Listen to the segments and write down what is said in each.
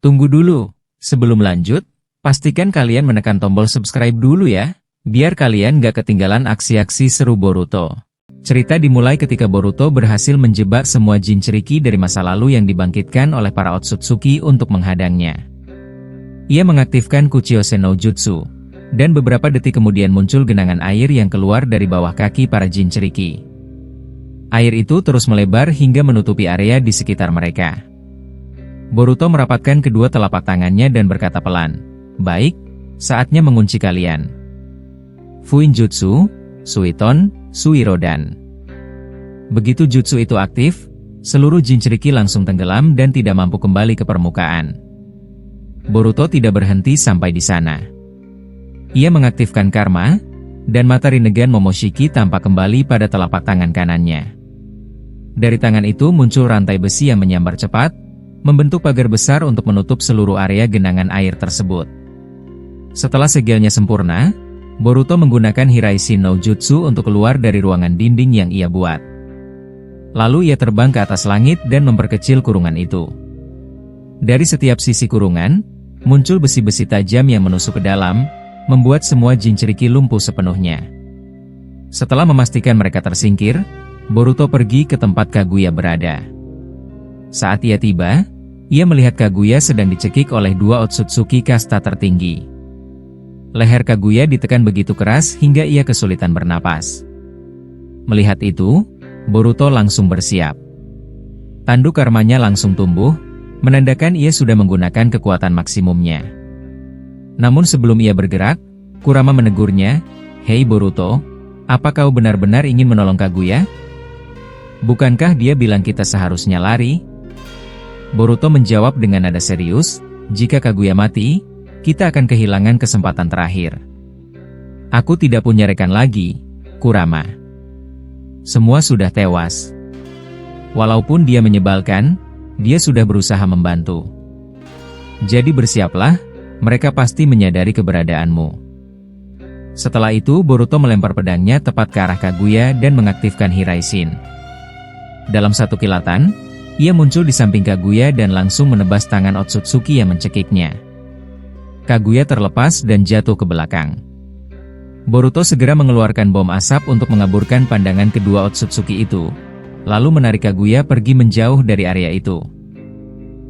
Tunggu dulu, sebelum lanjut, pastikan kalian menekan tombol subscribe dulu ya, biar kalian gak ketinggalan aksi-aksi seru Boruto. Cerita dimulai ketika Boruto berhasil menjebak semua Jinchuriki dari masa lalu yang dibangkitkan oleh para Otsutsuki untuk menghadangnya. Ia mengaktifkan Kuchiyose no Jutsu, dan beberapa detik kemudian muncul genangan air yang keluar dari bawah kaki para Jinchuriki. Air itu terus melebar hingga menutupi area di sekitar mereka. Boruto merapatkan kedua telapak tangannya dan berkata pelan, "Baik, saatnya mengunci kalian. Fuinjutsu, Suiton, Suirodan." Begitu jutsu itu aktif, seluruh Jinchuriki langsung tenggelam dan tidak mampu kembali ke permukaan. Boruto tidak berhenti sampai di sana. Ia mengaktifkan karma, dan mata Rinnegan Momoshiki tampak kembali pada telapak tangan kanannya. Dari tangan itu muncul rantai besi yang menyambar cepat, membentuk pagar besar untuk menutup seluruh area genangan air tersebut. Setelah segelnya sempurna, Boruto menggunakan Hiraishin no Jutsu untuk keluar dari ruangan dinding yang ia buat. Lalu ia terbang ke atas langit dan memperkecil kurungan itu. Dari setiap sisi kurungan, muncul besi-besi tajam yang menusuk ke dalam, membuat semua Jinchuriki lumpuh sepenuhnya. Setelah memastikan mereka tersingkir, Boruto pergi ke tempat Kaguya berada. Saat ia tiba, ia melihat Kaguya sedang dicekik oleh dua Otsutsuki kasta tertinggi. Leher Kaguya ditekan begitu keras hingga ia kesulitan bernapas. Melihat itu, Boruto langsung bersiap. Tanduk karmanya langsung tumbuh, menandakan ia sudah menggunakan kekuatan maksimumnya. Namun sebelum ia bergerak, Kurama menegurnya, "Hei Boruto, apa kau benar-benar ingin menolong Kaguya? Bukankah dia bilang kita seharusnya lari?" Boruto menjawab dengan nada serius, "Jika Kaguya mati, kita akan kehilangan kesempatan terakhir. Aku tidak punya rekan lagi, Kurama. Semua sudah tewas. Walaupun dia menyebalkan, dia sudah berusaha membantu. Jadi bersiaplah, mereka pasti menyadari keberadaanmu." Setelah itu Boruto melempar pedangnya tepat ke arah Kaguya dan mengaktifkan Hiraishin. Dalam satu kilatan, ia muncul di samping Kaguya dan langsung menebas tangan Otsutsuki yang mencekiknya. Kaguya terlepas dan jatuh ke belakang. Boruto segera mengeluarkan bom asap untuk mengaburkan pandangan kedua Otsutsuki itu, lalu menarik Kaguya pergi menjauh dari area itu.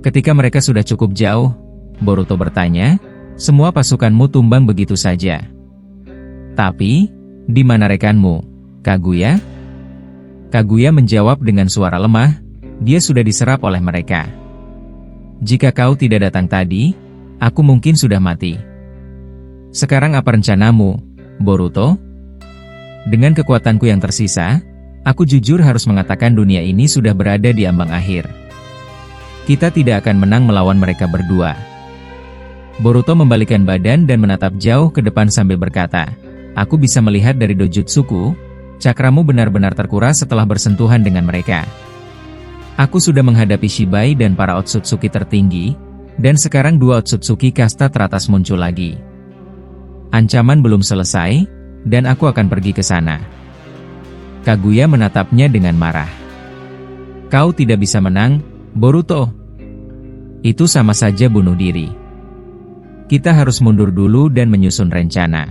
Ketika mereka sudah cukup jauh, Boruto bertanya, "Semua pasukanmu tumbang begitu saja. Tapi, di mana rekanmu, Kaguya?" Kaguya menjawab dengan suara lemah, "Dia sudah diserap oleh mereka. Jika kau tidak datang tadi, aku mungkin sudah mati. Sekarang apa rencanamu, Boruto?" "Dengan kekuatanku yang tersisa, aku jujur harus mengatakan dunia ini sudah berada di ambang akhir. Kita tidak akan menang melawan mereka berdua." Boruto membalikkan badan dan menatap jauh ke depan sambil berkata, "Aku bisa melihat dari dojutsuku, cakramu benar-benar terkuras setelah bersentuhan dengan mereka. Aku sudah menghadapi Shibai dan para Otsutsuki tertinggi, dan sekarang dua Otsutsuki kasta teratas muncul lagi. Ancaman belum selesai, dan aku akan pergi ke sana." Kaguya menatapnya dengan marah. "Kau tidak bisa menang, Boruto. Itu sama saja bunuh diri. Kita harus mundur dulu dan menyusun rencana."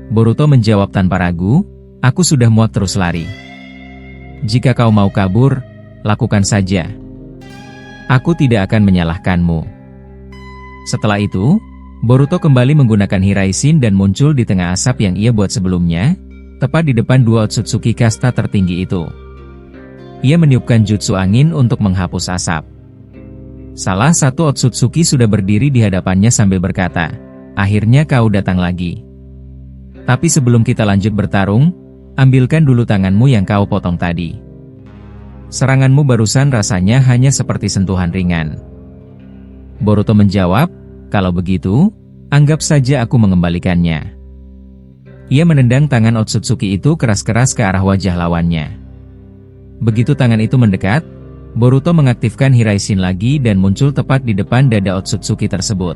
Boruto menjawab tanpa ragu, "Aku sudah muak terus lari. Jika kau mau kabur, lakukan saja. Aku tidak akan menyalahkanmu." Setelah itu, Boruto kembali menggunakan Hiraishin dan muncul di tengah asap yang ia buat sebelumnya, tepat di depan dua Otsutsuki kasta tertinggi itu. Ia meniupkan jutsu angin untuk menghapus asap. Salah satu Otsutsuki sudah berdiri di hadapannya sambil berkata, "Akhirnya kau datang lagi. Tapi sebelum kita lanjut bertarung, ambilkan dulu tanganmu yang kau potong tadi. Seranganmu barusan rasanya hanya seperti sentuhan ringan." Boruto menjawab, "Kalau begitu, anggap saja aku mengembalikannya." Ia menendang tangan Otsutsuki itu keras-keras ke arah wajah lawannya. Begitu tangan itu mendekat, Boruto mengaktifkan Hiraishin lagi dan muncul tepat di depan dada Otsutsuki tersebut.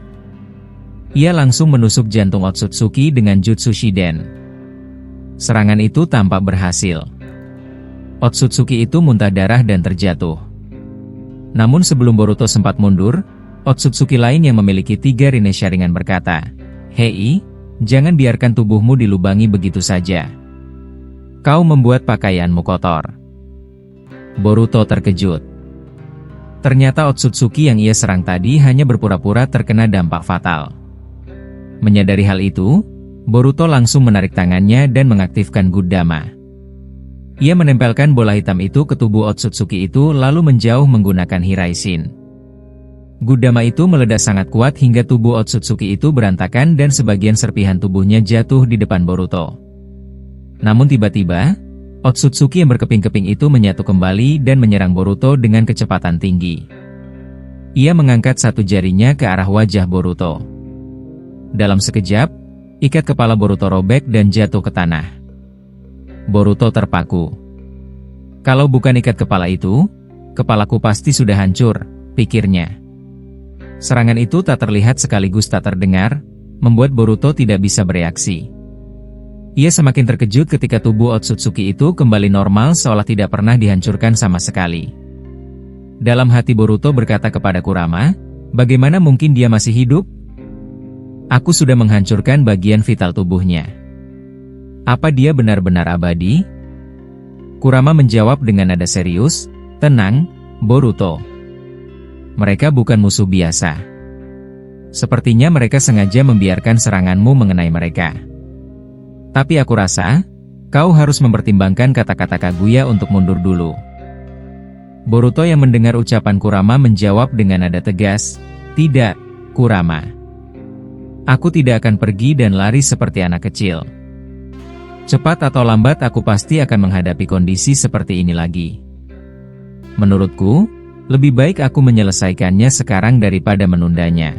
Ia langsung menusuk jantung Otsutsuki dengan Jutsu Shiden. Serangan itu tampak berhasil. Otsutsuki itu muntah darah dan terjatuh. Namun sebelum Boruto sempat mundur, Otsutsuki lain yang memiliki 3 Rinneshi ringan berkata, "Hei, jangan biarkan tubuhmu dilubangi begitu saja. Kau membuat pakaianmu kotor." Boruto terkejut. Ternyata Otsutsuki yang ia serang tadi hanya berpura-pura terkena dampak fatal. Menyadari hal itu, Boruto langsung menarik tangannya dan mengaktifkan Gudama. Ia menempelkan bola hitam itu ke tubuh Otsutsuki itu lalu menjauh menggunakan Hiraishin. Gudama itu meledak sangat kuat hingga tubuh Otsutsuki itu berantakan dan sebagian serpihan tubuhnya jatuh di depan Boruto. Namun tiba-tiba, Otsutsuki yang berkeping-keping itu menyatu kembali dan menyerang Boruto dengan kecepatan tinggi. Ia mengangkat satu jarinya ke arah wajah Boruto. Dalam sekejap, ikat kepala Boruto robek dan jatuh ke tanah. Boruto terpaku. Kalau bukan ikat kepala itu, kepalaku pasti sudah hancur, pikirnya. Serangan itu tak terlihat sekaligus tak terdengar, membuat Boruto tidak bisa bereaksi. Ia semakin terkejut ketika tubuh Otsutsuki itu kembali normal seolah tidak pernah dihancurkan sama sekali. Dalam hati Boruto berkata kepada Kurama, bagaimana mungkin dia masih hidup? Aku sudah menghancurkan bagian vital tubuhnya. Apa dia benar-benar abadi? Kurama menjawab dengan nada serius, tenang, Boruto. Mereka bukan musuh biasa. Sepertinya mereka sengaja membiarkan seranganmu mengenai mereka. Tapi aku rasa, kau harus mempertimbangkan kata-kata Kaguya untuk mundur dulu. Boruto yang mendengar ucapan Kurama menjawab dengan nada tegas, tidak, Kurama. Aku tidak akan pergi dan lari seperti anak kecil. Cepat atau lambat aku pasti akan menghadapi kondisi seperti ini lagi. Menurutku, lebih baik aku menyelesaikannya sekarang daripada menundanya.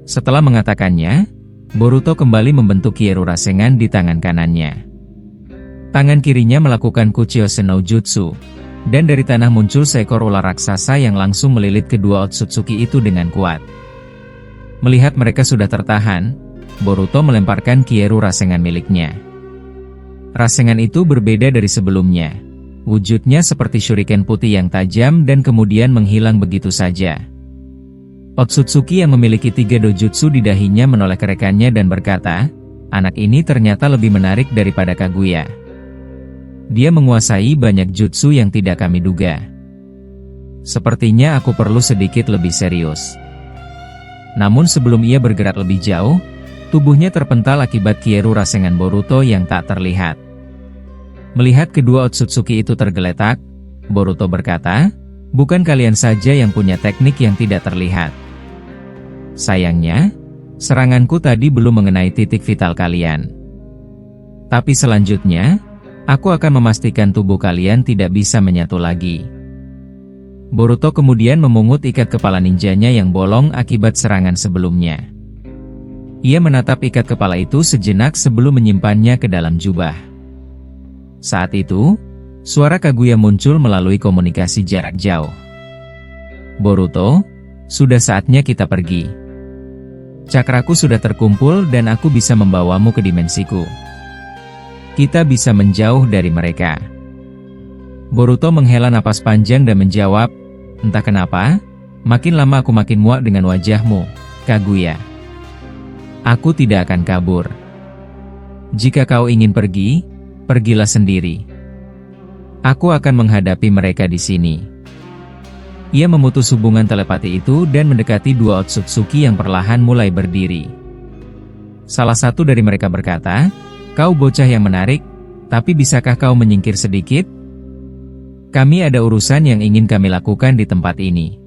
Setelah mengatakannya, Boruto kembali membentuk Kieru Rasengan di tangan kanannya. Tangan kirinya melakukan Kuchiosen no Jutsu, dan dari tanah muncul seekor ular raksasa yang langsung melilit kedua Otsutsuki itu dengan kuat. Melihat mereka sudah tertahan, Boruto melemparkan Kieru Rasengan miliknya. Rasengan itu berbeda dari sebelumnya. Wujudnya seperti shuriken putih yang tajam dan kemudian menghilang begitu saja. Otsutsuki yang memiliki 3 dojutsu di dahinya menoleh ke rekannya dan berkata, anak ini ternyata lebih menarik daripada Kaguya. Dia menguasai banyak jutsu yang tidak kami duga. Sepertinya aku perlu sedikit lebih serius. Namun sebelum ia bergerak lebih jauh, tubuhnya terpental akibat Kieru Rasengan Boruto yang tak terlihat. Melihat kedua Otsutsuki itu tergeletak, Boruto berkata, bukan kalian saja yang punya teknik yang tidak terlihat. Sayangnya, seranganku tadi belum mengenai titik vital kalian. Tapi selanjutnya, aku akan memastikan tubuh kalian tidak bisa menyatu lagi. Boruto kemudian memungut ikat kepala ninjanya yang bolong akibat serangan sebelumnya. Ia menatap ikat kepala itu sejenak sebelum menyimpannya ke dalam jubah. Saat itu, suara Kaguya muncul melalui komunikasi jarak jauh. Boruto, sudah saatnya kita pergi. Cakraku sudah terkumpul dan aku bisa membawamu ke dimensiku. Kita bisa menjauh dari mereka. Boruto menghela napas panjang dan menjawab, entah kenapa, makin lama aku makin muak dengan wajahmu, Kaguya. Aku tidak akan kabur. Jika kau ingin pergi, pergilah sendiri. Aku akan menghadapi mereka di sini. Ia memutus hubungan telepati itu dan mendekati dua Otsutsuki yang perlahan mulai berdiri. Salah satu dari mereka berkata, kau bocah yang menarik, tapi bisakah kau menyingkir sedikit? Kami ada urusan yang ingin kami lakukan di tempat ini.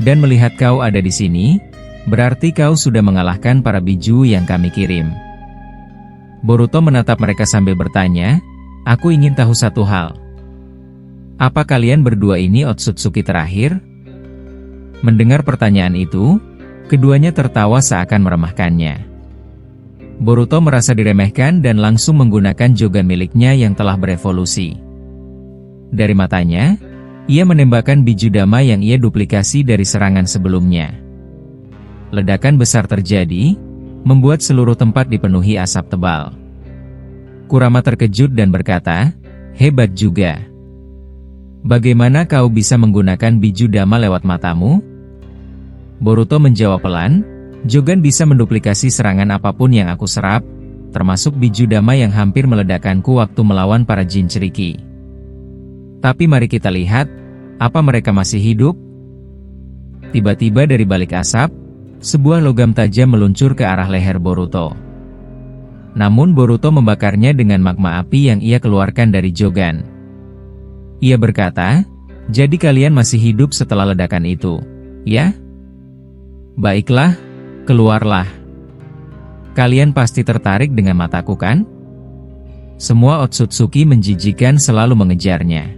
Dan melihat kau ada di sini, berarti kau sudah mengalahkan para biju yang kami kirim. Boruto menatap mereka sambil bertanya, aku ingin tahu satu hal. Apa kalian berdua ini Otsutsuki terakhir? Mendengar pertanyaan itu, keduanya tertawa seakan meremehkannya. Boruto merasa diremehkan dan langsung menggunakan Jogan miliknya yang telah berevolusi. Dari matanya, ia menembakkan Bijudama yang ia duplikasi dari serangan sebelumnya. Ledakan besar terjadi, membuat seluruh tempat dipenuhi asap tebal. Kurama terkejut dan berkata, hebat juga. Bagaimana kau bisa menggunakan Bijudama lewat matamu? Boruto menjawab pelan, Jogan bisa menduplikasi serangan apapun yang aku serap, termasuk Bijudama yang hampir meledakkanku waktu melawan para jin ceriki. Tapi mari kita lihat, apa mereka masih hidup? Tiba-tiba dari balik asap, sebuah logam tajam meluncur ke arah leher Boruto. Namun Boruto membakarnya dengan magma api yang ia keluarkan dari Jogan. Ia berkata, "Jadi kalian masih hidup setelah ledakan itu, ya? Baiklah, keluarlah. Kalian pasti tertarik dengan mataku kan?" Semua Otsutsuki menjijikan selalu mengejarnya.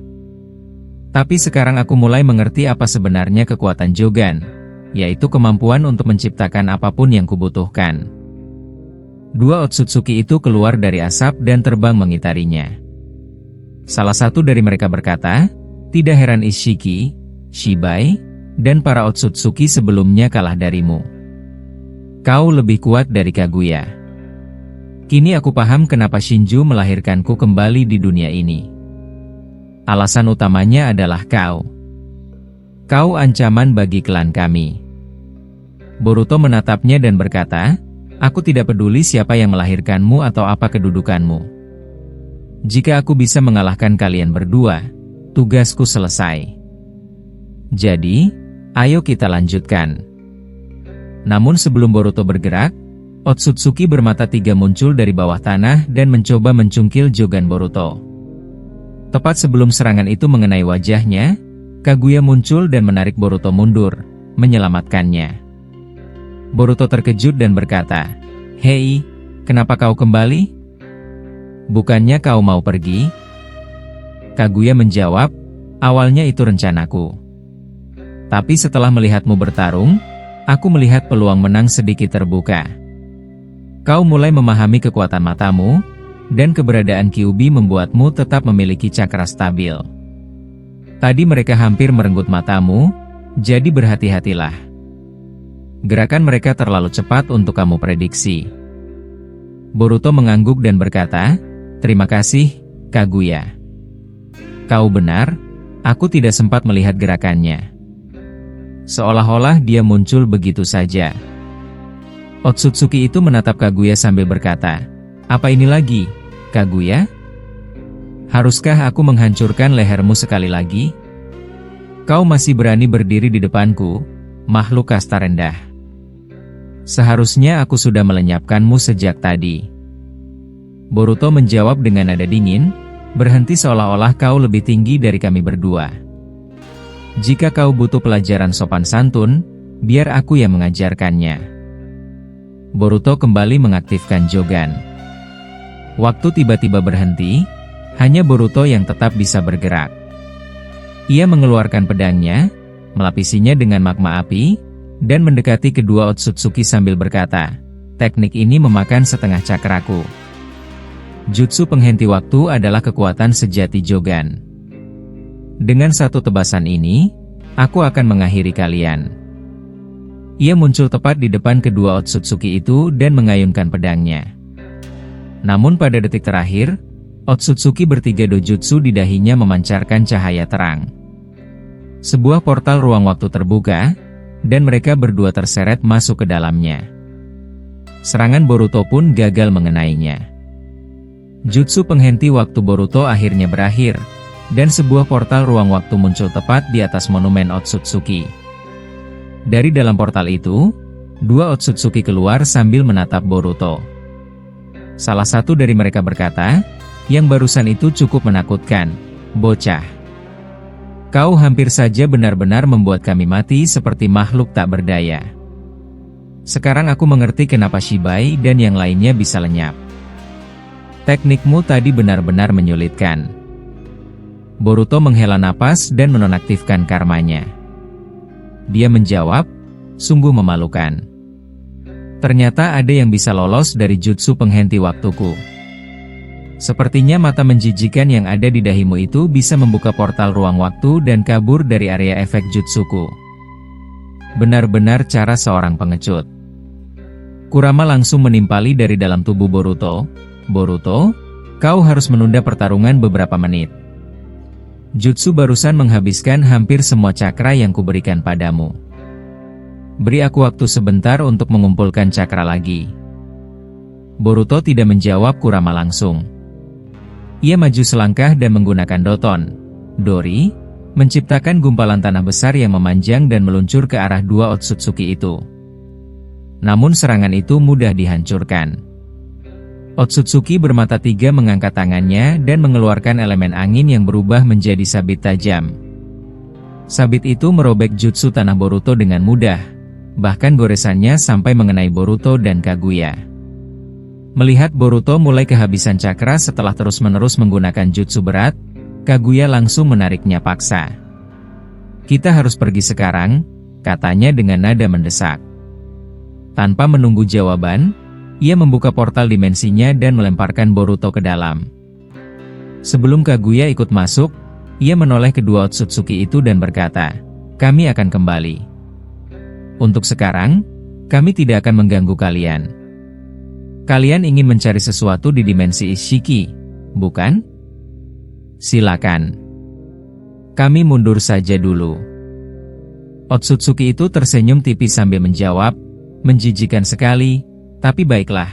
Tapi sekarang aku mulai mengerti apa sebenarnya kekuatan Jogan, yaitu kemampuan untuk menciptakan apapun yang kubutuhkan. Dua Otsutsuki itu keluar dari asap dan terbang mengitarinya. Salah satu dari mereka berkata, "Tidak heran Ishiki, Shibai, dan para Otsutsuki sebelumnya kalah darimu. Kau lebih kuat dari Kaguya. Kini aku paham kenapa Shinju melahirkanku kembali di dunia ini. Alasan utamanya adalah kau. Kau ancaman bagi klan kami." Boruto menatapnya dan berkata, "Aku tidak peduli siapa yang melahirkanmu atau apa kedudukanmu. Jika aku bisa mengalahkan kalian berdua, tugasku selesai. Jadi, ayo kita lanjutkan." Namun sebelum Boruto bergerak, Otsutsuki bermata tiga muncul dari bawah tanah dan mencoba mencungkil Jogan Boruto. Tepat sebelum serangan itu mengenai wajahnya, Kaguya muncul dan menarik Boruto mundur, menyelamatkannya. Boruto terkejut dan berkata, "Hei, kenapa kau kembali? Bukannya kau mau pergi?" Kaguya menjawab, "Awalnya itu rencanaku. Tapi setelah melihatmu bertarung, aku melihat peluang menang sedikit terbuka. Kau mulai memahami kekuatan matamu, dan keberadaan Kyuubi membuatmu tetap memiliki cakra stabil. Tadi mereka hampir merenggut matamu, jadi berhati-hatilah. Gerakan mereka terlalu cepat untuk kamu prediksi." Boruto mengangguk dan berkata, "Terima kasih, Kaguya. Kau benar, aku tidak sempat melihat gerakannya." Seolah-olah dia muncul begitu saja. Otsutsuki itu menatap Kaguya sambil berkata, "Apa ini lagi, Kaguya? Haruskah aku menghancurkan lehermu sekali lagi? Kau masih berani berdiri di depanku, makhluk kasta rendah. Seharusnya aku sudah melenyapkanmu sejak tadi." Boruto menjawab dengan nada dingin, "Berhenti seolah-olah kau lebih tinggi dari kami berdua. Jika kau butuh pelajaran sopan santun, biar aku yang mengajarkannya." Boruto kembali mengaktifkan Jogan. Waktu tiba-tiba berhenti, hanya Boruto yang tetap bisa bergerak. Ia mengeluarkan pedangnya, melapisinya dengan magma api, dan mendekati kedua Otsutsuki sambil berkata, "Teknik ini memakan setengah cakraku. Jutsu penghenti waktu adalah kekuatan sejati Jogan. Dengan satu tebasan ini, aku akan mengakhiri kalian." Ia muncul tepat di depan kedua Otsutsuki itu dan mengayunkan pedangnya. Namun pada detik terakhir, Otsutsuki bertiga dojutsu di dahinya memancarkan cahaya terang. Sebuah portal ruang waktu terbuka, dan mereka berdua terseret masuk ke dalamnya. Serangan Boruto pun gagal mengenainya. Jutsu penghenti waktu Boruto akhirnya berakhir, dan sebuah portal ruang waktu muncul tepat di atas monumen Otsutsuki. Dari dalam portal itu, dua Otsutsuki keluar sambil menatap Boruto. Salah satu dari mereka berkata, "Yang barusan itu cukup menakutkan, bocah. Kau hampir saja benar-benar membuat kami mati seperti makhluk tak berdaya. Sekarang aku mengerti kenapa Shibai dan yang lainnya bisa lenyap. Teknikmu tadi benar-benar menyulitkan." Boruto menghela napas dan menonaktifkan karmanya. Dia menjawab, "Sungguh memalukan. Ternyata ada yang bisa lolos dari jutsu penghenti waktuku. Sepertinya mata menjijikan yang ada di dahimu itu bisa membuka portal ruang waktu dan kabur dari area efek jutsuku. Benar-benar cara seorang pengecut." Kurama langsung menimpali dari dalam tubuh Boruto. "Boruto, kau harus menunda pertarungan beberapa menit. Jutsu barusan menghabiskan hampir semua cakra yang kuberikan padamu. Beri aku waktu sebentar untuk mengumpulkan cakra lagi. Boruto tidak menjawab Kurama langsung. Ia maju selangkah dan menggunakan Doton Dori, menciptakan gumpalan tanah besar yang memanjang dan meluncur ke arah dua Otsutsuki itu. Namun serangan itu mudah dihancurkan. Otsutsuki bermata tiga mengangkat tangannya dan mengeluarkan elemen angin yang berubah menjadi sabit tajam. Sabit itu merobek jutsu tanah Boruto dengan mudah, bahkan goresannya sampai mengenai Boruto dan Kaguya. Melihat Boruto mulai kehabisan cakra setelah terus-menerus menggunakan jutsu berat, Kaguya langsung menariknya paksa. "Kita harus pergi sekarang," katanya dengan nada mendesak. Tanpa menunggu jawaban, ia membuka portal dimensinya dan melemparkan Boruto ke dalam. Sebelum Kaguya ikut masuk, ia menoleh kedua Otsutsuki itu dan berkata, "Kami akan kembali. Untuk sekarang, kami tidak akan mengganggu kalian. Kalian ingin mencari sesuatu di dimensi Ishiki, bukan? Silakan. Kami mundur saja dulu." Otsutsuki itu tersenyum tipis sambil menjawab, "Menjijikan sekali, tapi baiklah."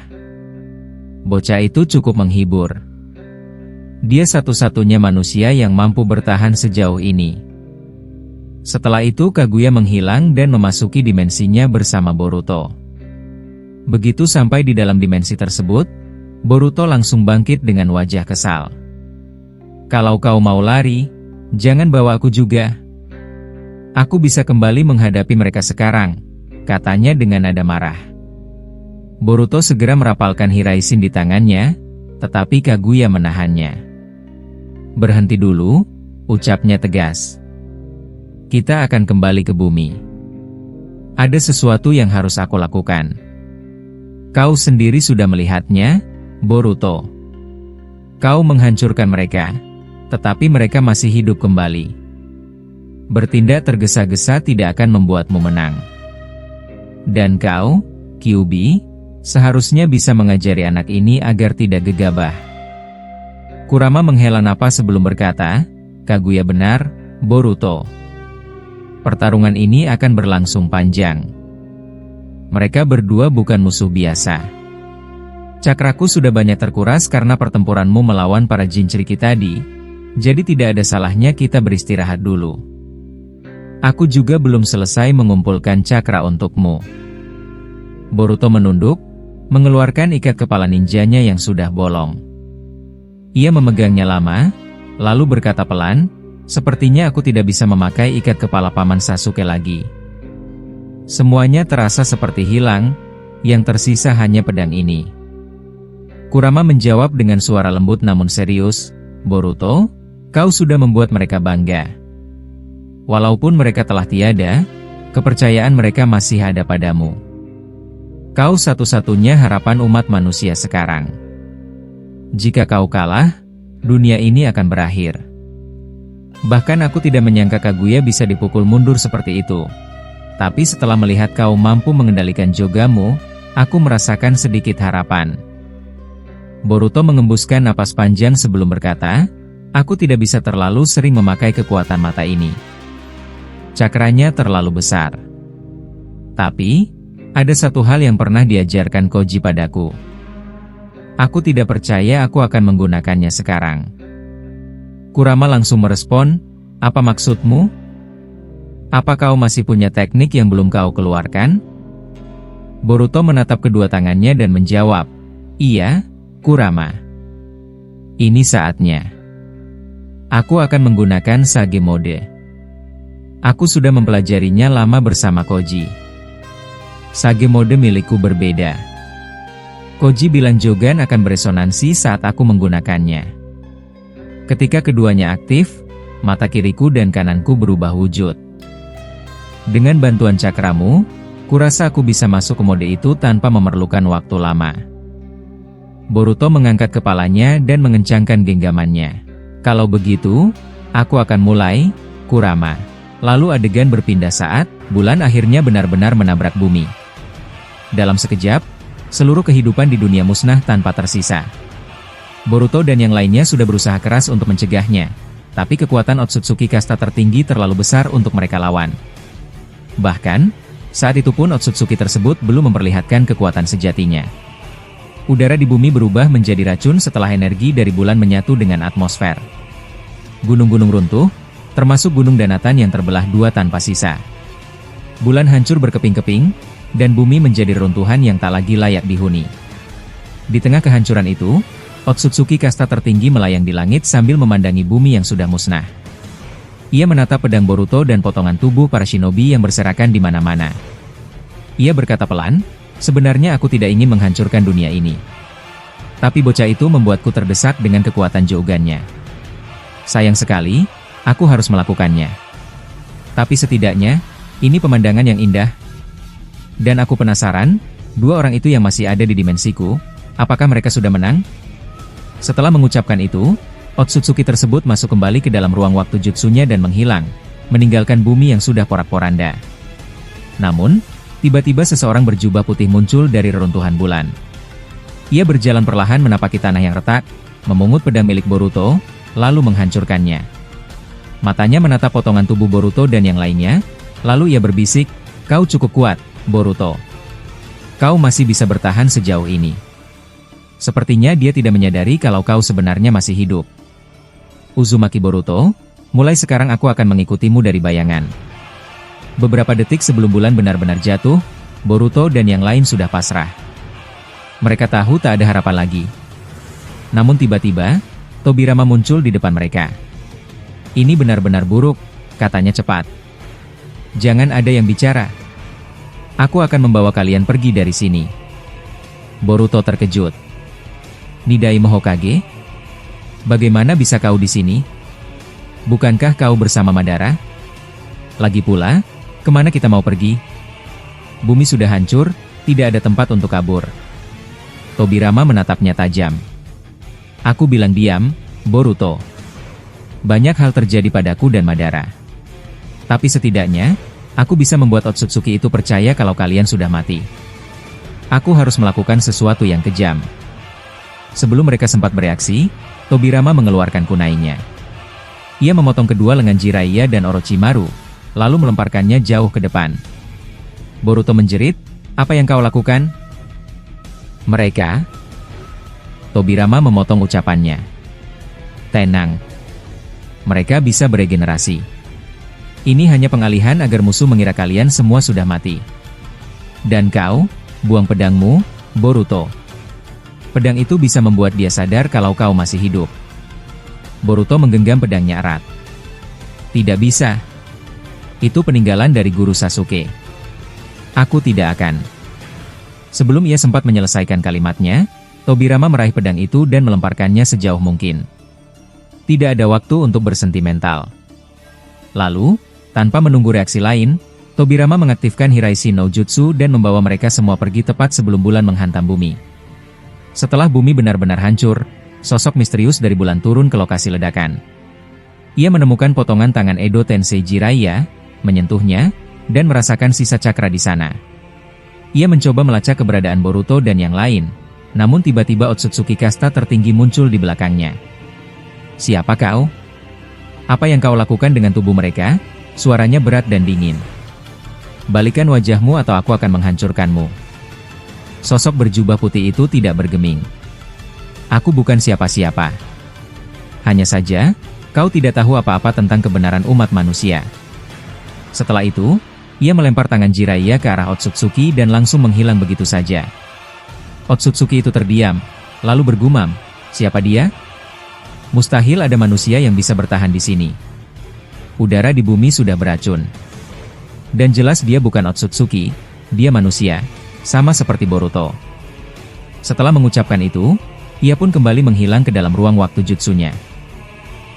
Bocah itu cukup menghibur. Dia satu-satunya manusia yang mampu bertahan sejauh ini. Setelah itu Kaguya menghilang dan memasuki dimensinya bersama Boruto. Begitu sampai di dalam dimensi tersebut, Boruto langsung bangkit dengan wajah kesal. "Kalau kau mau lari, jangan bawa aku juga. Aku bisa kembali menghadapi mereka sekarang," katanya dengan nada marah. Boruto segera merapalkan Hiraishin di tangannya, tetapi Kaguya menahannya. "Berhenti dulu," ucapnya tegas. "Kita akan kembali ke bumi. Ada sesuatu yang harus aku lakukan. Kau sendiri sudah melihatnya, Boruto. Kau menghancurkan mereka, tetapi mereka masih hidup kembali. Bertindak tergesa-gesa tidak akan membuatmu menang. Dan kau, Kyuubi, seharusnya bisa mengajari anak ini agar tidak gegabah." Kurama menghela napas sebelum berkata, "Kaguya benar, Boruto. Pertarungan ini akan berlangsung panjang. Mereka berdua bukan musuh biasa. Cakraku sudah banyak terkuras karena pertempuranmu melawan para jin ceriki tadi, jadi tidak ada salahnya kita beristirahat dulu. Aku juga belum selesai mengumpulkan cakra untukmu." Boruto menunduk, mengeluarkan ikat kepala ninjanya yang sudah bolong. Ia memegangnya lama, lalu berkata pelan, "Sepertinya aku tidak bisa memakai ikat kepala Paman Sasuke lagi. Semuanya terasa seperti hilang, yang tersisa hanya pedang ini." Kurama menjawab dengan suara lembut namun serius, "Boruto, kau sudah membuat mereka bangga. Walaupun mereka telah tiada, kepercayaan mereka masih ada padamu. Kau satu-satunya harapan umat manusia sekarang. Jika kau kalah, dunia ini akan berakhir." Bahkan aku tidak menyangka Kaguya bisa dipukul mundur seperti itu. Tapi setelah melihat kau mampu mengendalikan Jogamu, aku merasakan sedikit harapan. Boruto mengembuskan napas panjang sebelum berkata, "Aku tidak bisa terlalu sering memakai kekuatan mata ini. Cakranya terlalu besar. Tapi, ada satu hal yang pernah diajarkan Koji padaku. Aku tidak percaya aku akan menggunakannya sekarang." Kurama langsung merespon, "Apa maksudmu? Apa kau masih punya teknik yang belum kau keluarkan?" Boruto menatap kedua tangannya dan menjawab, "Iya, Kurama. Ini saatnya. Aku akan menggunakan Sage Mode. Aku sudah mempelajarinya lama bersama Koji. Sage Mode milikku berbeda. Koji bilang Jogan akan beresonansi saat aku menggunakannya. Ketika keduanya aktif, mata kiriku dan kananku berubah wujud. Dengan bantuan cakramu, kurasa aku bisa masuk ke mode itu tanpa memerlukan waktu lama." Boruto mengangkat kepalanya dan mengencangkan genggamannya. "Kalau begitu, aku akan mulai, Kurama." Lalu adegan berpindah saat bulan akhirnya benar-benar menabrak bumi. Dalam sekejap, seluruh kehidupan di dunia musnah tanpa tersisa. Boruto dan yang lainnya sudah berusaha keras untuk mencegahnya, tapi kekuatan Otsutsuki kasta tertinggi terlalu besar untuk mereka lawan. Bahkan, Saat itu pun Otsutsuki tersebut belum memperlihatkan kekuatan sejatinya. Udara di bumi berubah menjadi racun setelah energi dari bulan menyatu dengan atmosfer. Gunung-gunung runtuh, termasuk Gunung Danatan yang terbelah dua tanpa sisa. Bulan hancur berkeping-keping, dan bumi menjadi reruntuhan yang tak lagi layak dihuni. Di tengah kehancuran itu, Otsutsuki kasta tertinggi melayang di langit sambil memandangi bumi yang sudah musnah. Ia menatap pedang Boruto dan potongan tubuh para shinobi yang berserakan di mana-mana. Ia berkata pelan, "Sebenarnya aku tidak ingin menghancurkan dunia ini. Tapi bocah itu membuatku terdesak dengan kekuatan Jougannya. Sayang sekali, aku harus melakukannya. Tapi setidaknya, ini pemandangan yang indah. Dan aku penasaran, dua orang itu yang masih ada di dimensiku, apakah mereka sudah menang?" Setelah mengucapkan itu, Otsutsuki tersebut masuk kembali ke dalam ruang waktu jutsunya dan menghilang, meninggalkan bumi yang sudah porak-poranda. Namun, tiba-tiba seseorang berjubah putih muncul dari reruntuhan bulan. Ia berjalan perlahan menapaki tanah yang retak, memungut pedang milik Boruto, lalu menghancurkannya. Matanya menatap potongan tubuh Boruto dan yang lainnya, lalu ia berbisik, "Kau cukup kuat, Boruto. Kau masih bisa bertahan sejauh ini. Sepertinya dia tidak menyadari kalau kau sebenarnya masih hidup. Uzumaki Boruto, mulai sekarang aku akan mengikutimu dari bayangan." Beberapa detik sebelum bulan benar-benar jatuh, Boruto dan yang lain sudah pasrah. Mereka tahu tak ada harapan lagi. Namun tiba-tiba, Tobirama muncul di depan mereka. "Ini benar-benar buruk," katanya cepat. "Jangan ada yang bicara. Aku akan membawa kalian pergi dari sini." Boruto terkejut. "Nidai Hokage? Bagaimana bisa kau di sini? Bukankah kau bersama Madara? Lagi pula, kemana kita mau pergi? Bumi sudah hancur, tidak ada tempat untuk kabur." Tobirama menatapnya tajam. "Aku bilang diam, Boruto. Banyak hal terjadi padaku dan Madara. Tapi setidaknya, aku bisa membuat Otsutsuki itu percaya kalau kalian sudah mati. Aku harus melakukan sesuatu yang kejam." Sebelum mereka sempat bereaksi, Tobirama mengeluarkan kunainya. Ia memotong kedua lengan Jiraiya dan Orochimaru, lalu melemparkannya jauh ke depan. Boruto menjerit, "Apa yang kau lakukan?" "Mereka..." Tobirama memotong ucapannya. "Tenang. Mereka bisa beregenerasi. Ini hanya pengalihan agar musuh mengira kalian semua sudah mati. Dan kau, buang pedangmu, Boruto. Pedang itu bisa membuat dia sadar kalau kau masih hidup." Boruto menggenggam pedangnya erat. "Tidak bisa. Itu peninggalan dari guru Sasuke. Aku tidak akan." Sebelum ia sempat menyelesaikan kalimatnya, Tobirama meraih pedang itu dan melemparkannya sejauh mungkin. Tidak ada waktu untuk bersentimental. Lalu, tanpa menunggu reaksi lain, Tobirama mengaktifkan Hiraishi no Jutsu dan membawa mereka semua pergi tepat sebelum bulan menghantam bumi. Setelah bumi benar-benar hancur, sosok misterius dari bulan turun ke lokasi ledakan. Ia menemukan potongan tangan Edo Tensei Jiraiya, menyentuhnya, dan merasakan sisa cakra di sana. Ia mencoba melacak keberadaan Boruto dan yang lain, namun tiba-tiba Otsutsuki kasta tertinggi muncul di belakangnya. "Siapa kau? Apa yang kau lakukan dengan tubuh mereka?" Suaranya berat dan dingin. "Balikan wajahmu atau aku akan menghancurkanmu." Sosok berjubah putih itu tidak bergeming. "Aku bukan siapa-siapa. Hanya saja, kau tidak tahu apa-apa tentang kebenaran umat manusia." Setelah itu, ia melempar tangan Jiraiya ke arah Otsutsuki dan langsung menghilang begitu saja. Otsutsuki itu terdiam, lalu bergumam, "Siapa dia? Mustahil ada manusia yang bisa bertahan di sini. Udara di bumi sudah beracun. Dan jelas dia bukan Otsutsuki, dia manusia. Sama seperti Boruto." Setelah mengucapkan itu, ia pun kembali menghilang ke dalam ruang waktu jutsunya.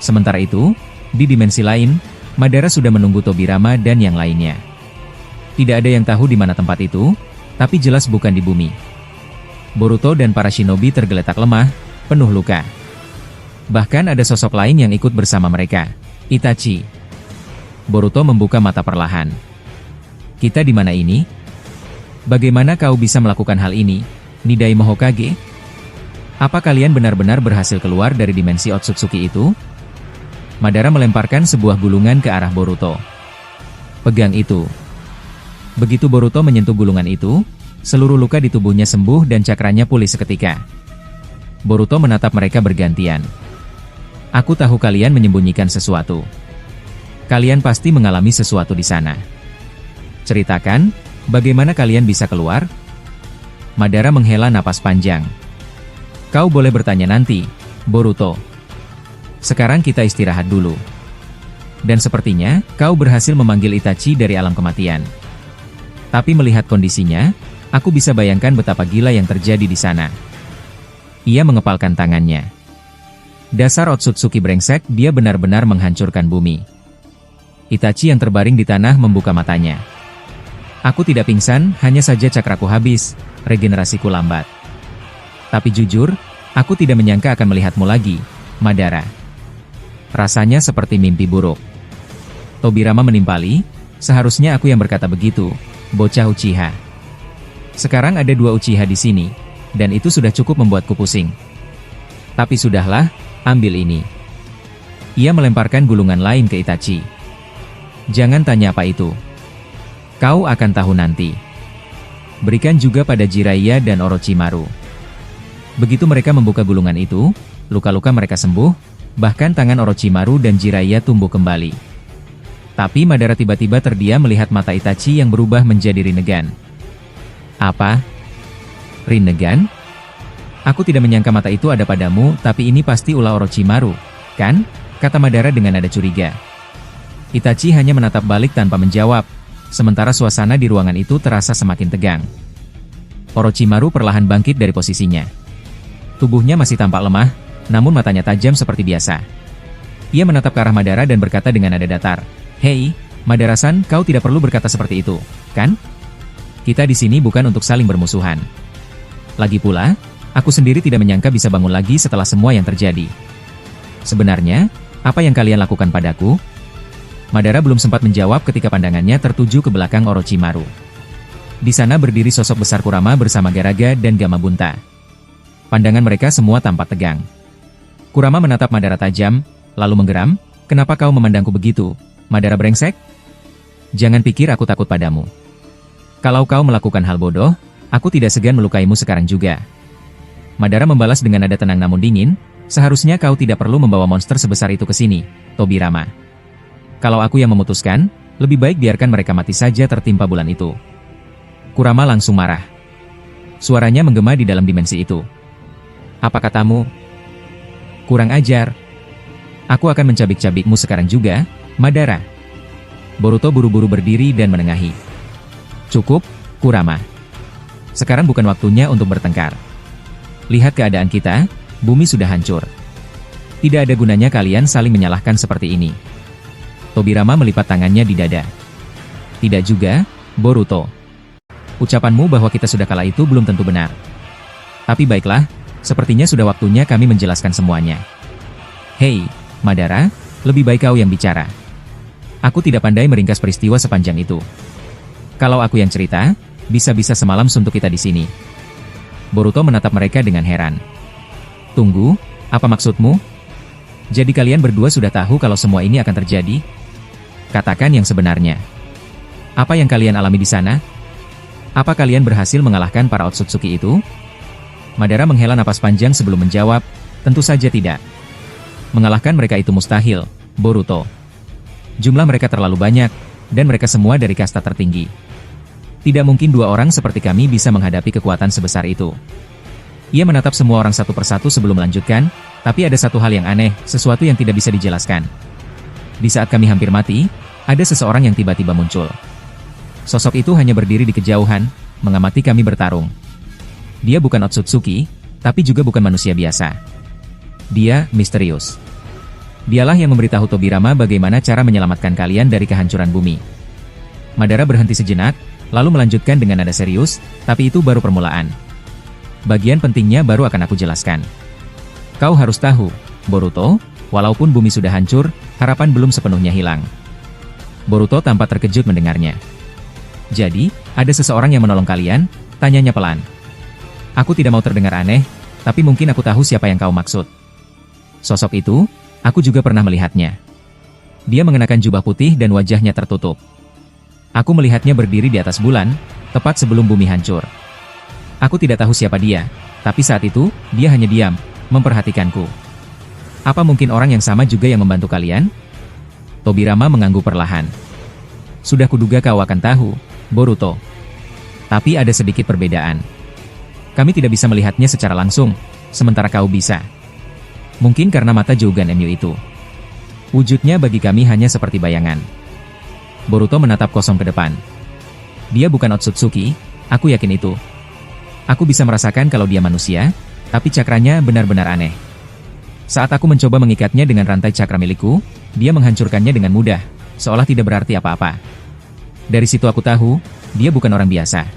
Sementara itu, di dimensi lain, Madara sudah menunggu Tobirama dan yang lainnya. Tidak ada yang tahu di mana tempat itu, tapi jelas bukan di bumi. Boruto dan para shinobi tergeletak lemah, penuh luka. Bahkan ada sosok lain yang ikut bersama mereka, Itachi. Boruto membuka mata perlahan. "Kita di mana ini? Bagaimana kau bisa melakukan hal ini, Nidai Hokage? Apa kalian benar-benar berhasil keluar dari dimensi Otsutsuki itu?" Madara melemparkan sebuah gulungan ke arah Boruto. "Pegang itu." Begitu Boruto menyentuh gulungan itu, seluruh luka di tubuhnya sembuh dan cakranya pulih seketika. Boruto menatap mereka bergantian. Aku tahu kalian menyembunyikan sesuatu. Kalian pasti mengalami sesuatu di sana. Ceritakan, bagaimana kalian bisa keluar? Madara menghela napas panjang. Kau boleh bertanya nanti, Boruto. Sekarang kita istirahat dulu. Dan sepertinya, kau berhasil memanggil Itachi dari alam kematian. Tapi melihat kondisinya, aku bisa bayangkan betapa gila yang terjadi di sana. Ia mengepalkan tangannya. Dasar Otsutsuki brengsek, dia benar-benar menghancurkan bumi. Itachi yang terbaring di tanah membuka matanya. Aku tidak pingsan, hanya saja cakraku habis, regenerasiku lambat. Tapi jujur, aku tidak menyangka akan melihatmu lagi, Madara. Rasanya seperti mimpi buruk. Tobirama menimpali, seharusnya aku yang berkata begitu, bocah Uchiha. Sekarang ada 2 Uchiha di sini, dan itu sudah cukup membuatku pusing. Tapi sudahlah, ambil ini. Ia melemparkan gulungan lain ke Itachi. Jangan tanya apa itu. Kau akan tahu nanti. Berikan juga pada Jiraiya dan Orochimaru. Begitu mereka membuka gulungan itu, luka-luka mereka sembuh, bahkan tangan Orochimaru dan Jiraiya tumbuh kembali. Tapi Madara tiba-tiba terdiam melihat mata Itachi yang berubah menjadi Rinnegan. Apa? Rinnegan? Aku tidak menyangka mata itu ada padamu, tapi ini pasti ulah Orochimaru, kan? Kata Madara dengan nada curiga. Itachi hanya menatap balik tanpa menjawab, sementara suasana di ruangan itu terasa semakin tegang. Orochimaru perlahan bangkit dari posisinya. Tubuhnya masih tampak lemah, namun matanya tajam seperti biasa. Ia menatap ke arah Madara dan berkata dengan nada datar, "Hei, Madara-san, kau tidak perlu berkata seperti itu, kan? Kita di sini bukan untuk saling bermusuhan. Lagi pula, aku sendiri tidak menyangka bisa bangun lagi setelah semua yang terjadi. Sebenarnya, apa yang kalian lakukan padaku?" Madara belum sempat menjawab ketika pandangannya tertuju ke belakang Orochimaru. Di sana berdiri sosok besar Kurama bersama Garaga dan Gamabunta. Pandangan mereka semua tampak tegang. Kurama menatap Madara tajam, lalu menggeram, "Kenapa kau memandangku begitu, Madara brengsek? Jangan pikir aku takut padamu. Kalau kau melakukan hal bodoh, aku tidak segan melukaimu sekarang juga." Madara membalas dengan nada tenang namun dingin, "Seharusnya kau tidak perlu membawa monster sebesar itu ke sini, Tobirama. Kalau aku yang memutuskan, lebih baik biarkan mereka mati saja tertimpa bulan itu." Kurama langsung marah. Suaranya menggema di dalam dimensi itu. "Apa katamu? Kurang ajar. Aku akan mencabik-cabikmu sekarang juga, Madara." Boruto buru-buru berdiri dan menengahi. "Cukup, Kurama. Sekarang bukan waktunya untuk bertengkar. Lihat keadaan kita, bumi sudah hancur. Tidak ada gunanya kalian saling menyalahkan seperti ini." Tobirama melipat tangannya di dada. "Tidak juga, Boruto. Ucapanmu bahwa kita sudah kalah itu belum tentu benar. Tapi baiklah, sepertinya sudah waktunya kami menjelaskan semuanya. Hei, Madara, lebih baik kau yang bicara. Aku tidak pandai meringkas peristiwa sepanjang itu. Kalau aku yang cerita, bisa-bisa semalam suntuk kita di sini." Boruto menatap mereka dengan heran. "Tunggu, apa maksudmu? Jadi kalian berdua sudah tahu kalau semua ini akan terjadi? Katakan yang sebenarnya. Apa yang kalian alami di sana? Apa kalian berhasil mengalahkan para Otsutsuki itu?" Madara menghela napas panjang sebelum menjawab, "Tentu saja tidak. Mengalahkan mereka itu mustahil, Boruto. Jumlah mereka terlalu banyak, dan mereka semua dari kasta tertinggi. Tidak mungkin 2 orang seperti kami bisa menghadapi kekuatan sebesar itu." Ia menatap semua orang satu persatu sebelum melanjutkan, "Tapi ada satu hal yang aneh, sesuatu yang tidak bisa dijelaskan. Di saat kami hampir mati, ada seseorang yang tiba-tiba muncul. Sosok itu hanya berdiri di kejauhan, mengamati kami bertarung. Dia bukan Otsutsuki, tapi juga bukan manusia biasa. Dia misterius. Dialah yang memberitahu Tobirama bagaimana cara menyelamatkan kalian dari kehancuran bumi." Madara berhenti sejenak, lalu melanjutkan dengan nada serius, "Tapi itu baru permulaan. Bagian pentingnya baru akan aku jelaskan. Kau harus tahu, Boruto, walaupun bumi sudah hancur, harapan belum sepenuhnya hilang." Boruto tampak terkejut mendengarnya. "Jadi, ada seseorang yang menolong kalian?" tanyanya pelan. "Aku tidak mau terdengar aneh, tapi mungkin aku tahu siapa yang kau maksud. Sosok itu, aku juga pernah melihatnya. Dia mengenakan jubah putih dan wajahnya tertutup. Aku melihatnya berdiri di atas bulan, tepat sebelum bumi hancur. Aku tidak tahu siapa dia, tapi saat itu, dia hanya diam, memperhatikanku. Apa mungkin orang yang sama juga yang membantu kalian? Tobirama mengangguk perlahan. Sudah kuduga kau akan tahu, Boruto. Tapi ada sedikit perbedaan. Kami tidak bisa melihatnya secara langsung, sementara kau bisa. Mungkin karena mata Jougan Emyu itu. Wujudnya bagi kami hanya seperti bayangan. Boruto menatap kosong ke depan. Dia bukan Otsutsuki, aku yakin itu. Aku bisa merasakan kalau dia manusia, tapi cakranya benar-benar aneh. Saat aku mencoba mengikatnya dengan rantai cakra milikku, dia menghancurkannya dengan mudah, seolah tidak berarti apa-apa. Dari situ aku tahu, dia bukan orang biasa.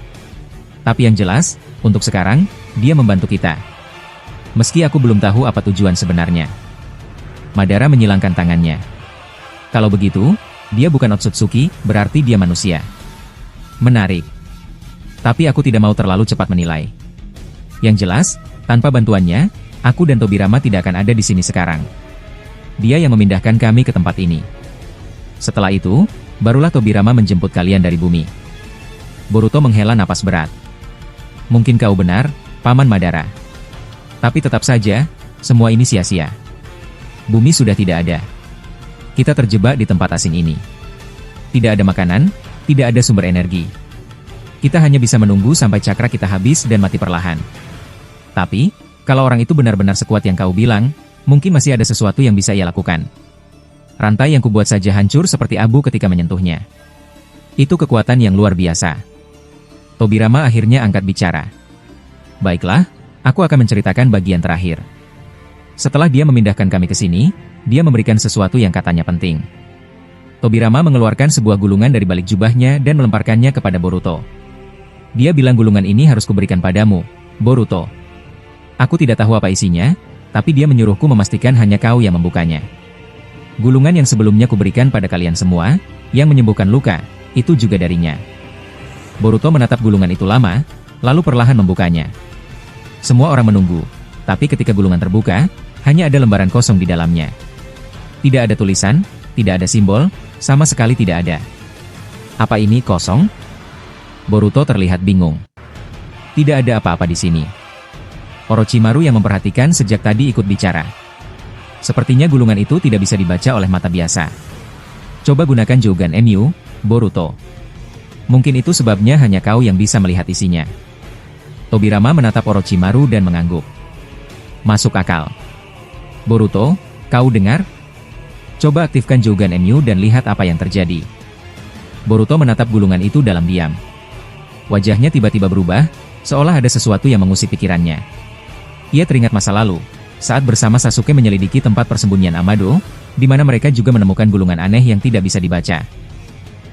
Tapi yang jelas, untuk sekarang, dia membantu kita. Meski aku belum tahu apa tujuan sebenarnya. Madara menyilangkan tangannya. Kalau begitu, dia bukan Otsutsuki, berarti dia manusia. Menarik. Tapi aku tidak mau terlalu cepat menilai. Yang jelas, tanpa bantuannya, aku dan Tobirama tidak akan ada di sini sekarang. Dia yang memindahkan kami ke tempat ini. Setelah itu, barulah Tobirama menjemput kalian dari bumi. Boruto menghela napas berat. Mungkin kau benar, Paman Madara. Tapi tetap saja, semua ini sia-sia. Bumi sudah tidak ada. Kita terjebak di tempat asing ini. Tidak ada makanan, tidak ada sumber energi. Kita hanya bisa menunggu sampai cakra kita habis dan mati perlahan. Tapi, kalau orang itu benar-benar sekuat yang kau bilang, mungkin masih ada sesuatu yang bisa ia lakukan. Rantai yang kubuat saja hancur seperti abu ketika menyentuhnya. Itu kekuatan yang luar biasa. Tobirama akhirnya angkat bicara. Baiklah, aku akan menceritakan bagian terakhir. Setelah dia memindahkan kami ke sini, dia memberikan sesuatu yang katanya penting. Tobirama mengeluarkan sebuah gulungan dari balik jubahnya dan melemparkannya kepada Boruto. Dia bilang gulungan ini harus kuberikan padamu, Boruto. Aku tidak tahu apa isinya, tapi dia menyuruhku memastikan hanya kau yang membukanya. Gulungan yang sebelumnya kuberikan pada kalian semua, yang menyembuhkan luka, itu juga darinya. Boruto menatap gulungan itu lama, lalu perlahan membukanya. Semua orang menunggu, tapi ketika gulungan terbuka, hanya ada lembaran kosong di dalamnya. Tidak ada tulisan, tidak ada simbol, sama sekali tidak ada. Apa ini kosong? Boruto terlihat bingung. Tidak ada apa-apa di sini. Orochimaru yang memperhatikan sejak tadi ikut bicara. Sepertinya gulungan itu tidak bisa dibaca oleh mata biasa. Coba gunakan Jougan Emyu, Boruto. Mungkin itu sebabnya hanya kau yang bisa melihat isinya. Tobirama menatap Orochimaru dan mengangguk. Masuk akal. Boruto, kau dengar? Coba aktifkan Jougan Emyu dan lihat apa yang terjadi. Boruto menatap gulungan itu dalam diam. Wajahnya tiba-tiba berubah, seolah ada sesuatu yang mengusik pikirannya. Ia teringat masa lalu, saat bersama Sasuke menyelidiki tempat persembunyian Amado, di mana mereka juga menemukan gulungan aneh yang tidak bisa dibaca.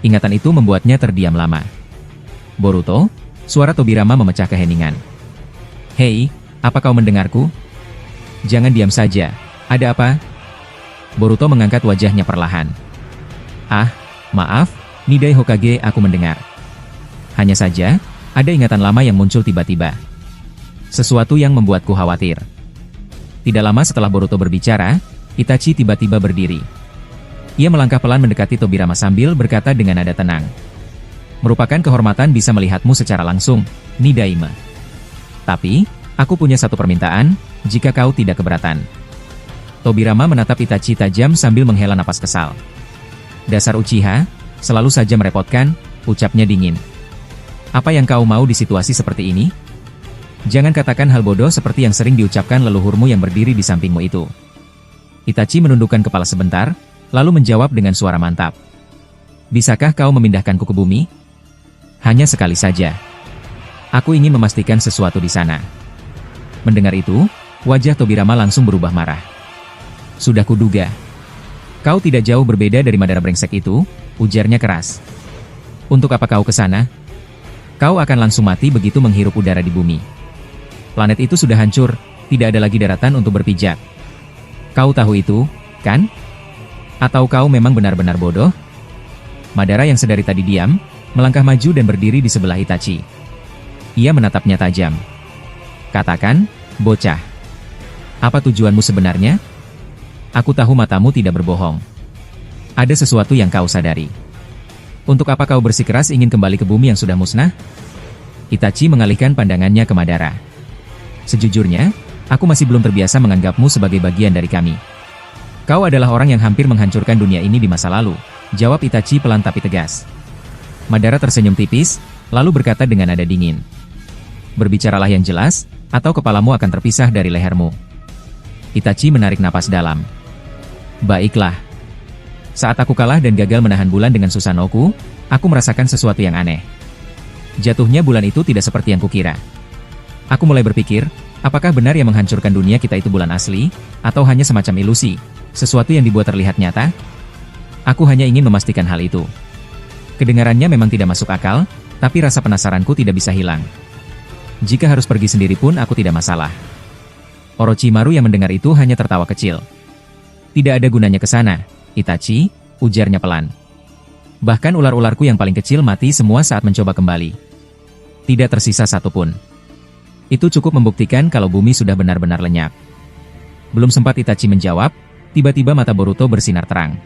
Ingatan itu membuatnya terdiam lama. Boruto, suara Tobirama memecah keheningan. Hei, apa kau mendengarku? Jangan diam saja, ada apa? Boruto mengangkat wajahnya perlahan. Ah, maaf, Nidai Hokage, aku mendengar. Hanya saja, ada ingatan lama yang muncul tiba-tiba. Sesuatu yang membuatku khawatir. Tidak lama setelah Boruto berbicara, Itachi tiba-tiba berdiri. Ia melangkah pelan mendekati Tobirama sambil berkata dengan nada tenang. Merupakan kehormatan bisa melihatmu secara langsung, Nidaima. Tapi, aku punya satu permintaan, jika kau tidak keberatan. Tobirama menatap Itachi tajam sambil menghela napas kesal. Dasar Uchiha, selalu saja merepotkan, ucapnya dingin. Apa yang kau mau di situasi seperti ini? Jangan katakan hal bodoh seperti yang sering diucapkan leluhurmu yang berdiri di sampingmu itu. Itachi menundukkan kepala sebentar, lalu menjawab dengan suara mantap. Bisakah kau memindahkanku ke bumi? Hanya sekali saja. Aku ingin memastikan sesuatu di sana. Mendengar itu, wajah Tobirama langsung berubah marah. Sudah kuduga. Kau tidak jauh berbeda dari Madara brengsek itu, ujarnya keras. Untuk apa kau ke sana? Kau akan langsung mati begitu menghirup udara di bumi. Planet itu sudah hancur, tidak ada lagi daratan untuk berpijak. Kau tahu itu, kan? Atau kau memang benar-benar bodoh? Madara yang sedari tadi diam, melangkah maju dan berdiri di sebelah Itachi. Ia menatapnya tajam. Katakan, bocah. Apa tujuanmu sebenarnya? Aku tahu matamu tidak berbohong. Ada sesuatu yang kau sadari. Untuk apa kau bersikeras ingin kembali ke bumi yang sudah musnah? Itachi mengalihkan pandangannya ke Madara. Sejujurnya, aku masih belum terbiasa menganggapmu sebagai bagian dari kami. Kau adalah orang yang hampir menghancurkan dunia ini di masa lalu, jawab Itachi pelan tapi tegas. Madara tersenyum tipis, lalu berkata dengan nada dingin. Berbicaralah yang jelas, atau kepalamu akan terpisah dari lehermu. Itachi menarik napas dalam. Baiklah. Saat aku kalah dan gagal menahan bulan dengan Susanoo-ku, aku merasakan sesuatu yang aneh. Jatuhnya bulan itu tidak seperti yang kukira. Aku mulai berpikir, apakah benar yang menghancurkan dunia kita itu bulan asli, atau hanya semacam ilusi, sesuatu yang dibuat terlihat nyata? Aku hanya ingin memastikan hal itu. Kedengarannya memang tidak masuk akal, tapi rasa penasaranku tidak bisa hilang. Jika harus pergi sendiri pun aku tidak masalah. Orochimaru yang mendengar itu hanya tertawa kecil. Tidak ada gunanya ke sana, Itachi, ujarnya pelan. Bahkan ular-ularku yang paling kecil mati semua saat mencoba kembali. Tidak tersisa satupun. Itu cukup membuktikan kalau bumi sudah benar-benar lenyap. Belum sempat Itachi menjawab, tiba-tiba mata Boruto bersinar terang.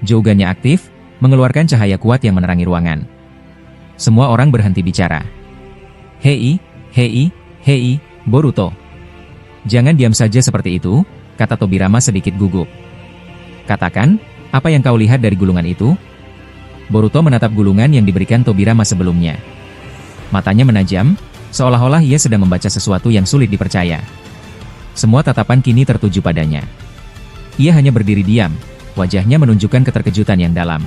Jougannya aktif, mengeluarkan cahaya kuat yang menerangi ruangan. Semua orang berhenti bicara. Hei, Boruto. Jangan diam saja seperti itu, kata Tobirama sedikit gugup. Katakan, apa yang kau lihat dari gulungan itu? Boruto menatap gulungan yang diberikan Tobirama sebelumnya. Matanya menajam, seolah-olah ia sedang membaca sesuatu yang sulit dipercaya. Semua tatapan kini tertuju padanya. Ia hanya berdiri diam, wajahnya menunjukkan keterkejutan yang dalam.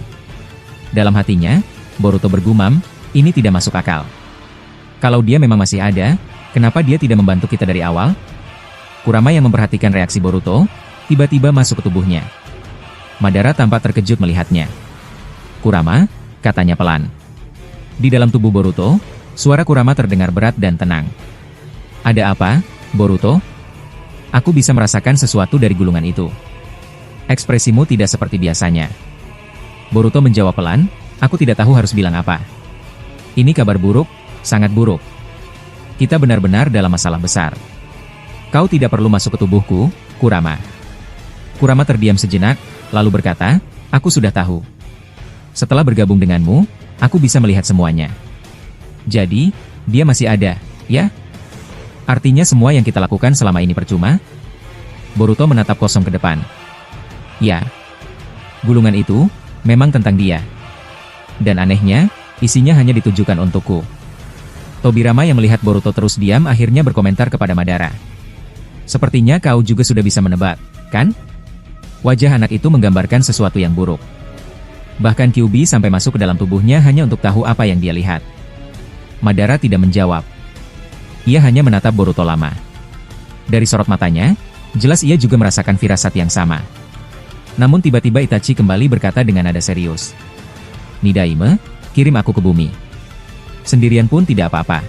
Dalam hatinya, Boruto bergumam, ini tidak masuk akal. Kalau dia memang masih ada, kenapa dia tidak membantu kita dari awal? Kurama yang memperhatikan reaksi Boruto, tiba-tiba masuk ke tubuhnya. Madara tampak terkejut melihatnya. Kurama, katanya pelan. Di dalam tubuh Boruto, suara Kurama terdengar berat dan tenang. Ada apa, Boruto? Aku bisa merasakan sesuatu dari gulungan itu. Ekspresimu tidak seperti biasanya. Boruto menjawab pelan, aku tidak tahu harus bilang apa. Ini kabar buruk, sangat buruk. Kita benar-benar dalam masalah besar. Kau tidak perlu masuk ke tubuhku, Kurama. Kurama terdiam sejenak, lalu berkata, aku sudah tahu. Setelah bergabung denganmu, aku bisa melihat semuanya. Jadi, dia masih ada, ya? Artinya semua yang kita lakukan selama ini percuma? Boruto menatap kosong ke depan. Ya. Gulungan itu, memang tentang dia. Dan anehnya, isinya hanya ditujukan untukku. Tobirama yang melihat Boruto terus diam akhirnya berkomentar kepada Madara. Sepertinya kau juga sudah bisa menebak, kan? Wajah anak itu menggambarkan sesuatu yang buruk. Bahkan Kyuubi sampai masuk ke dalam tubuhnya hanya untuk tahu apa yang dia lihat. Madara tidak menjawab. Ia hanya menatap Boruto lama. Dari sorot matanya, jelas ia juga merasakan firasat yang sama. Namun tiba-tiba Itachi kembali berkata dengan nada serius. Nidaime, kirim aku ke bumi. Sendirian pun tidak apa-apa.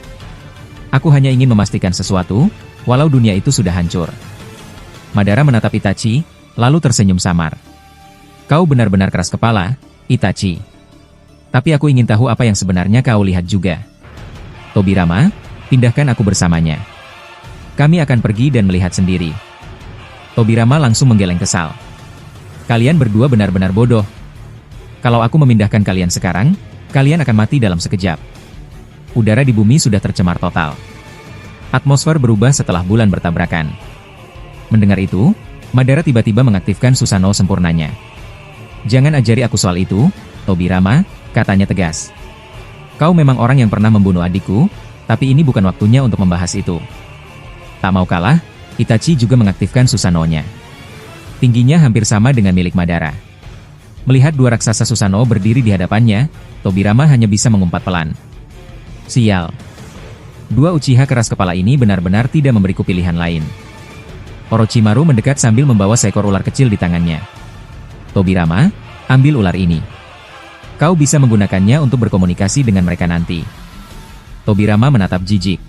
Aku hanya ingin memastikan sesuatu, walau dunia itu sudah hancur. Madara menatap Itachi, lalu tersenyum samar. Kau benar-benar keras kepala, Itachi. Tapi aku ingin tahu apa yang sebenarnya kau lihat juga. Tobirama, pindahkan aku bersamanya. Kami akan pergi dan melihat sendiri. Tobirama langsung menggeleng kesal. Kalian berdua benar-benar bodoh. Kalau aku memindahkan kalian sekarang, kalian akan mati dalam sekejap. Udara di bumi sudah tercemar total. Atmosfer berubah setelah bulan bertabrakan. Mendengar itu, Madara tiba-tiba mengaktifkan Susanoo sempurnanya. Jangan ajari aku soal itu, Tobirama, katanya tegas. Kau memang orang yang pernah membunuh adikku, tapi ini bukan waktunya untuk membahas itu. Tak mau kalah, Itachi juga mengaktifkan Susanoo-nya. Tingginya hampir sama dengan milik Madara. Melihat dua raksasa Susanoo berdiri di hadapannya, Tobirama hanya bisa mengumpat pelan. Sial. Dua Uchiha keras kepala ini benar-benar tidak memberiku pilihan lain. Orochimaru mendekat sambil membawa seekor ular kecil di tangannya. Tobirama, ambil ular ini. Kau bisa menggunakannya untuk berkomunikasi dengan mereka nanti. Tobirama menatap jijik.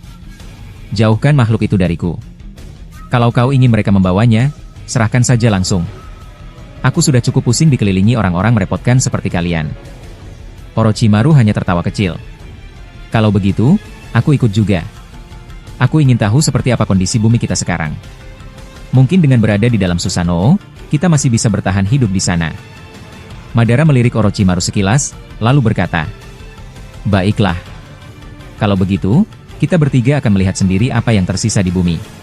Jauhkan makhluk itu dariku. Kalau kau ingin mereka membawanya, serahkan saja langsung. Aku sudah cukup pusing dikelilingi orang-orang merepotkan seperti kalian. Orochimaru hanya tertawa kecil. Kalau begitu, aku ikut juga. Aku ingin tahu seperti apa kondisi bumi kita sekarang. Mungkin dengan berada di dalam Susanoo, kita masih bisa bertahan hidup di sana. Madara melirik Orochimaru sekilas, lalu berkata, "Baiklah. Kalau begitu, kita bertiga akan melihat sendiri apa yang tersisa di bumi."